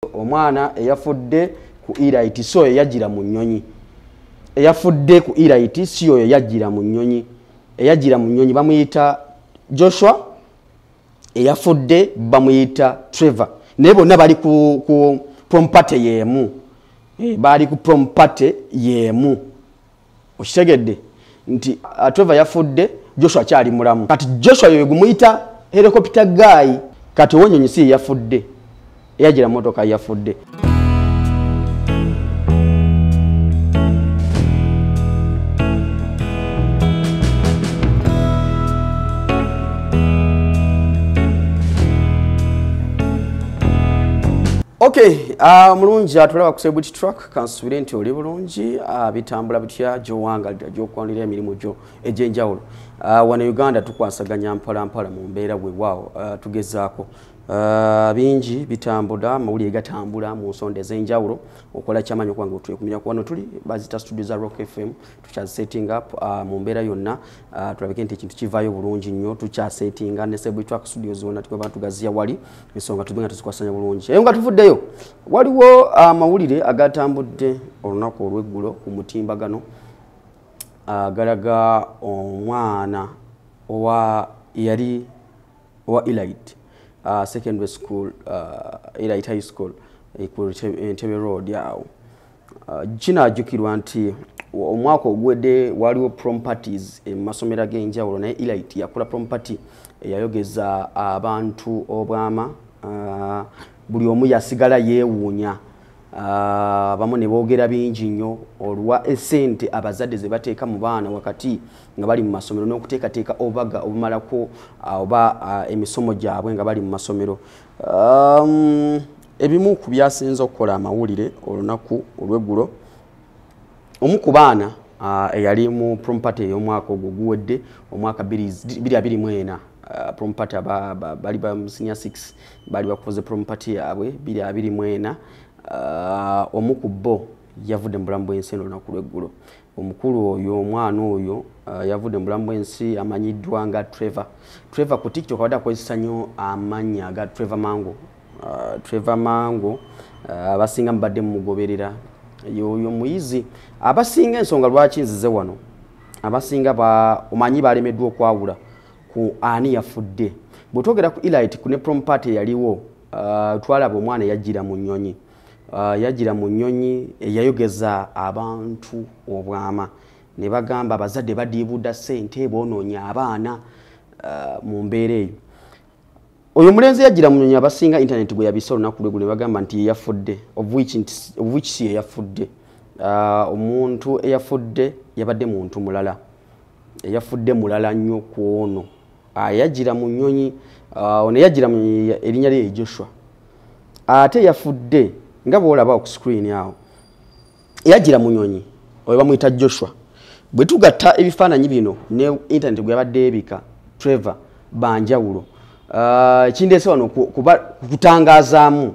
Omwana eyafudde ku Elite so yajira mu nnyonyi. Eyafudde ku Elite siyo yajira mu nnyonyi. Eyajira mu nnyonyi bamuyita Joshua. Eyafudde bamuyita Trevor. Naye bonna bali ku prompate yemu. Bali ku prompate yemu. Okitegedde nti Trevor yafudde, Joshua kyali mulamu. Kati Joshua yoyo gumuyita helicopter guy. Kati wonyonyi si yafudde. Yajira motoka yafudde. Okay, mulungi atulaba ku Celebrity Truck kansubire nti oli bulungi bitambula bitya gyowangalira gyokwanira emirimu gyo egyenjawulo. Wano Uganda tukwasaganya mpala mu mbeera weewaawo tugezaako bingi bitambula amawulire gatambula mu nsonda ez'enjawulo okola kyamanyi okubanga otwekumira ku wano tuli bazita studio za Rock FM tukya setting up mu mbeera yonna tulabike nti ekintu kivaayo bulungi nnyo tukya settinga ne Celebrity Truck studio zonna tukoba tugaziya wali ensonga tubenga tuzikwasanya bulungi eyo nga tuvuddeyo waliwo amawulire agatambudde olunaku olw'eggulo ku mutimbagano galaga omwana owa Elite secondary school Elite High School ku Entebbe Road yawo kinajjukirwa nti omwaka ogwedde waliwo prom parties masomero g'enjawulo naye Elite yakola prom party eyayogeza abantu obwama buli omu yasigala yeewuunya bamu ne boogera bingi nnyo olwa essente abazadde ze bateeka mu baana wakati nga bali mu masomero n'okuteekateeka obubaga obumalako oba emisomo gyabwe nga bali mu masomero. Ebimu ku byasinze okukola amawulire olunaku olw'eggulo omu ku baana eyali mu prom party ey'omwaka ogwo guwedde omwaka 2024 prom party bali ba senior 6 bali bakoze prom party yaabwe 2024 omu ku bo yavudde mu bulamu bw'ensi olunaku lw'eggulo. Omukulu oyo omwana oyo yavudde mu bulamu bw'ensi amanyiddwa nga Trevor ku TikTok abadde akozesa nnyo amannya aga Trevor Mango abasinga mubadde mumugoberera yoyo muyizi abasinga ensonga lwaki nzize wano abasinga omanyi balemeddwa okwawula ku ani yafudde bwe twogera ku Elite ku ne prom party yaliwo twalaba omwana yajjira mu nnyonyi yajjira mu nnyonyi eyayogeza abantu obwama ne bagamba abazadde badiibuda ssente boonoonya abaana mu mbeera eyo. Oyo mulenzi yajjira mu nnyonyi abasinga internet gwe yabisa olunaku lw'eggulo ne bagamba nti yeyafudde of which si yeyafudde. Omuntu eyafudde yabadde muntu mulala eyafudde mulala nnyo ku ono yajjira mu nnyonyi ono yajjira mu nnyonyi erinnya lye Joshua ate yafudde nga bw'olaba ku screen awo yajjira mu nnyonyi oyo bamuyita Joshua. Bwe tugatta ebifaananyi bino ne internet gwe yabadde ebika Trevor banjawulo kindeese wano kutangazaamu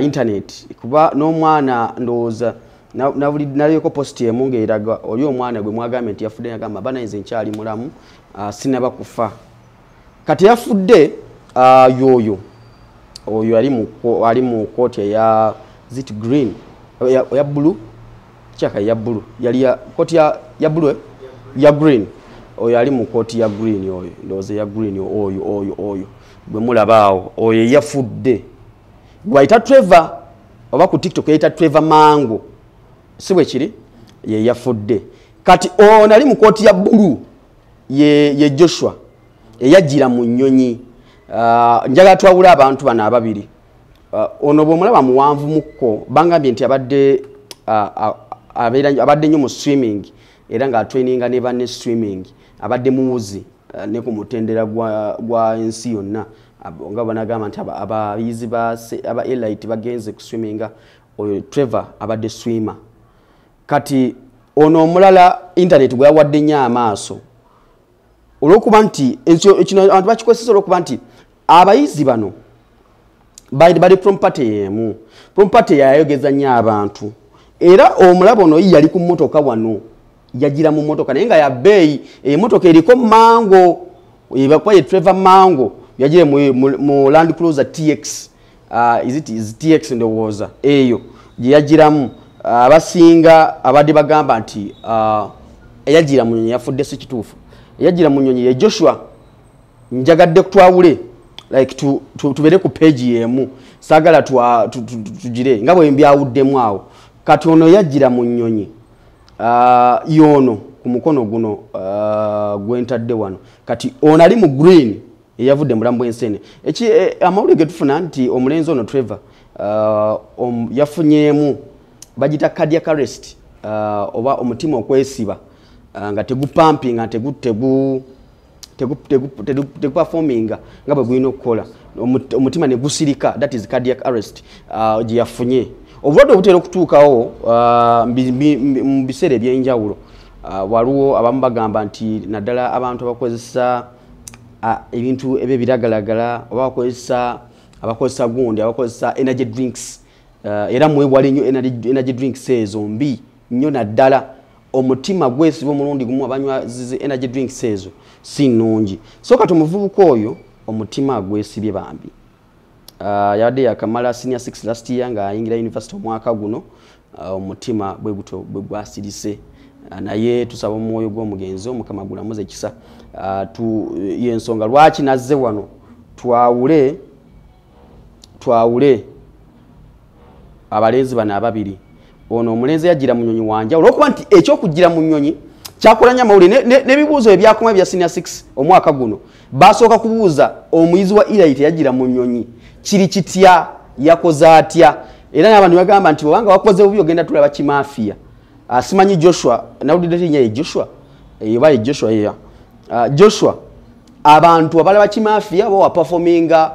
internet kuba n'omwana ndowooza naliyeko post emu ng'eraga oli omwana gwe mwagambye nti yafudde yagamba banayinza nkyali mulamu sinaba kufa kati yafudde yoyo oyo ali mu kooti eya zit green ya blue chaka ya blue yali ya kooti ya blue ya green oyo ali mu kooti ya green oyo ndoze ya green oyo bwe mulabaawo oyo yafudde gwaita Trevor oba ku TikTok yayita Trevor Mango sibwe kiri ye yafudde kati ono ali mu kooti ya blue ye Joshua eyajjira mu nnyonyi. Njagala twawula abantu bano ababiri ono bw'omulaba muwanvu mukko bangambye nti abadde nnyo mu swimming era ng'atraininga ne banne swimming abadde muwuzi ne ku mutendera gwa ensi yonna nga banagamba nti abayizi aba Elite bagenze ku swimminga oyo Trevor abadde swimmer. Kati ono omulala internet gwe yawadde nnyo amaaso olw'okuba nti ekino abantu bakikozesa olw'okuba nti abayizi bano bali prom party yemu prom party yayogeza nnyo abantu era omulaba ono yali ku mmotoka wano yajjira mu mmotoka naye nga ya bbeeyi emmotoka eriko Mango ebakwaye Trevor Mango yajjire mu Land Cruiser TX is it TX ndowooza eyo gye yagiramu abasinga abadde bagamba nti eyagira mu nnyonyi yafudde si kituufu. Eyagira mu nnyonyi ye Joshua njagadde kutwawule like tubere ku page yemu sagala tugire nga bwe mbyawuddemu awo kati ono yagira mu nnyonyi yono ku mukono guno gwentadde wano kati ono ali mu green eyavudde mulamu bw'ensene amawulire ge tufuna nti omulenzi ono Trevor yafunyeemu bagita cardiac arrest oba omutima okwesiba nga tegupumping nga teguperforminga nga bwe gulina okukola omutima ne gusirika, that is cardiac arrest gye yafunye. Obulwadde obutera okutuukawo mu biseera ebyenjawulo waliwo abamu bagamba nti naddala abantu abakozesa ebintu ebyo biragalagala oba abakozesa gundi abakozesa energy drinks era mwewale nnyo energy drinks ezo mbi nnyo naddala omutima gwesiba omulundi gumu abanywa zizi energy drinks ezo si nnungi. So kati omuvubuka oyo omutima gwesibye bambi yabadde yakamala senior 6 last year nga ayingira university omwaka guno omutima bwe gwasirise naye tusaba omwoyo gw'omugenzi omukama gulamuze ekisa yensonga lwaki nazze wano twawule abalenzi bano ababiri. Ono omulenzi yagira mu nnyonyi wanja olwokuba nti ekyokugira mu nnyonyi kyakulanya amawulire n'ebibuuzo ebyakoma bya senior 6 omwaka guno basooka kubuuza omuyizi wa Elite yagira mu nnyonyi kiri kitya yakoze atya era n'abantu bagamba nti obanga wakoze bubi ogenda tulaba kimafia. Simanyi Joshua nawulidde tinnya ye Joshua eyoba Joshua yeya Joshua abantu abalaba kimafia bo waperforminga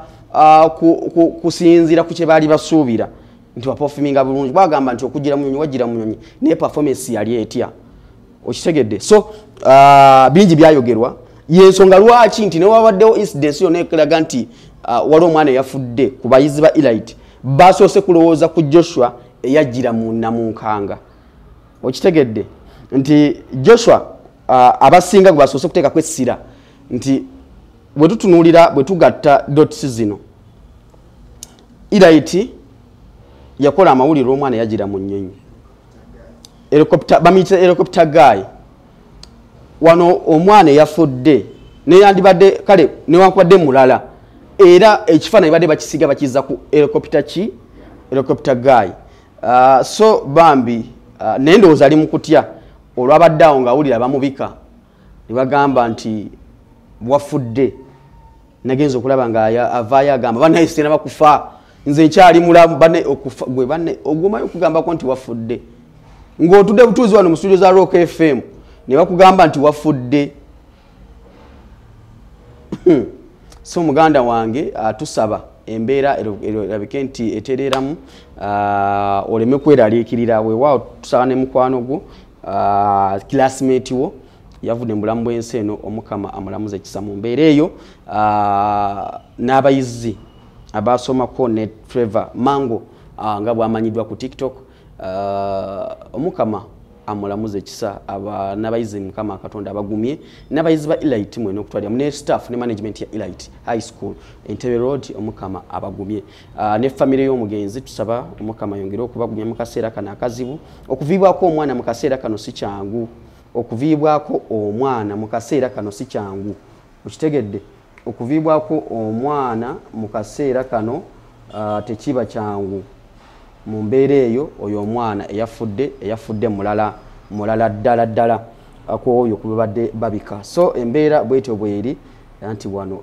kusinzira ku kye baali basuubira nti waperforminga bulungi bagamba nti okugira mu nnyonyi wagira mu nnyonyi ne performance yali etya okitegedde. So bingi byayogerwa yensonga lwaki nti newabaddewo incidence yonna ekulaga nti wali omwana eyafudde ku bayizi ba Elite basoose kulowooza ku Joshua eyagira mu namunkanga okitegedde nti Joshua abasinga gwe basoose kuteeka kwessira nti bwe tutunuulira bwe tugatta dots zino Elite yakola amawulire omwana yagira mu nnyonyi bamuyita helicopter guy wano omwana yafudde neyandibadde kale newankubadde mulala era ekifaananyi badde bakisiga bakiza ku helicopter guy so bambi naye ndowooza ali mu kutya olwabadde awo ng'awulira bamubika ne bagamba nti wafudde nagenza okulaba nga avaayo agamba bannaye sitena bakufa nze nkyali mulamu banne okufa gwe banne ogumayo okugambako nti wafudde ng'otudde butuuzi wano mu studio za Rock FM ne bakugamba nti wafudde. So muganda wange tusaba embeera erabike nti etereramu oleme kweraliikirira weewaawo tusaba ne mukwano gwo classmate wo yavudde mu bulamu bw'ensi eno omukama amulamuze ekisa mu mbeera eyo n'abayizi abasomako ne Trevor Mango nga bwamanyiddwa ku TikTok omukama amulamuze ekisa n'abayizi mukama katonda abagumye n'abayizi ba Elite mwene okutwalira ne staff ne management ya Elite High School Entebbe Road omukama abagumye ne family y'omugenzi tusaba omukama yongere okubagumya mu kaseera kano akazibu. Okuviibwako omwana mu kaseera kano si kyangu okuviibwako omwana mu kaseera kano si kyangu okitegedde okuviibwako omwana mu kaseera kano tekiba kyangu mu mbeera eyo oyo omwana eyafudde mulala ddala akwoyo kubadde babika. So embeera bwetyo bweri anti wano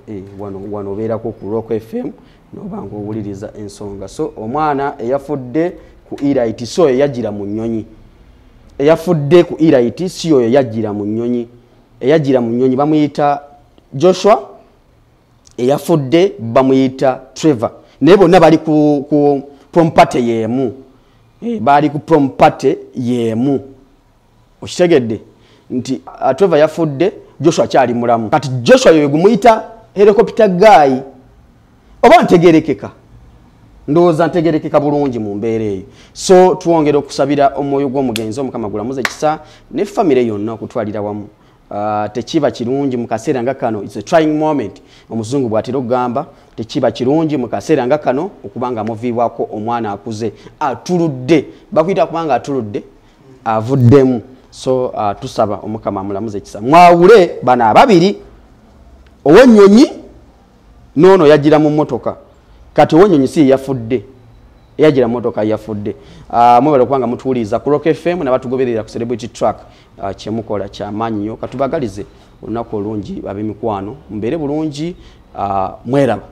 obeerako ku Rock FM noba ng'owuliriza ensonga. So omwana eyafudde ku Elite so eyagira mu nnyonyi eyafudde ku Elite si oyo yagira mu nnyonyi eyagira mu nnyonyi bamuyita Joshua eyafudde bamuyita Trevor naye bonna bali ku prompate yemu bali ku prompate yemu okitegedde nti Trevor yafudde Joshua kyali mulamu kati Joshua yoyo gumuyita helicopter guy oba ntegerekeka ndowooza ntegerekeka bulungi mu mbeera eyo. So tuwongera okusabira omwoyo gw'omugenzi omukama gulamuze ekisa ne famire yonna okutwalira wamu tekiba kirungi mu kaseera nga kano, it's a trying moment omuzungu bw'atera okugamba, tekiba kirungi mu kaseera nga kano okubanga muviibwako omwana akuze atuludde, bakuyita kubanga atuludde avuddemu. So tusaba omukama amulamuze ekisa, mwawule bano ababiri, Ow'Ennyonyi noono yagira mu mmotoka, kati Ow'Ennyonyi si yafudde, yagira mmotoka yafudde. Mwebale kubanga mutuwuliriza ku Rock FM n'abatugoberera ku Celebrity Track, kyemukola kyamaanyi nnyo, katubagalize olunaku olungi ab'emikwano, mbeere bulungi, mweraba.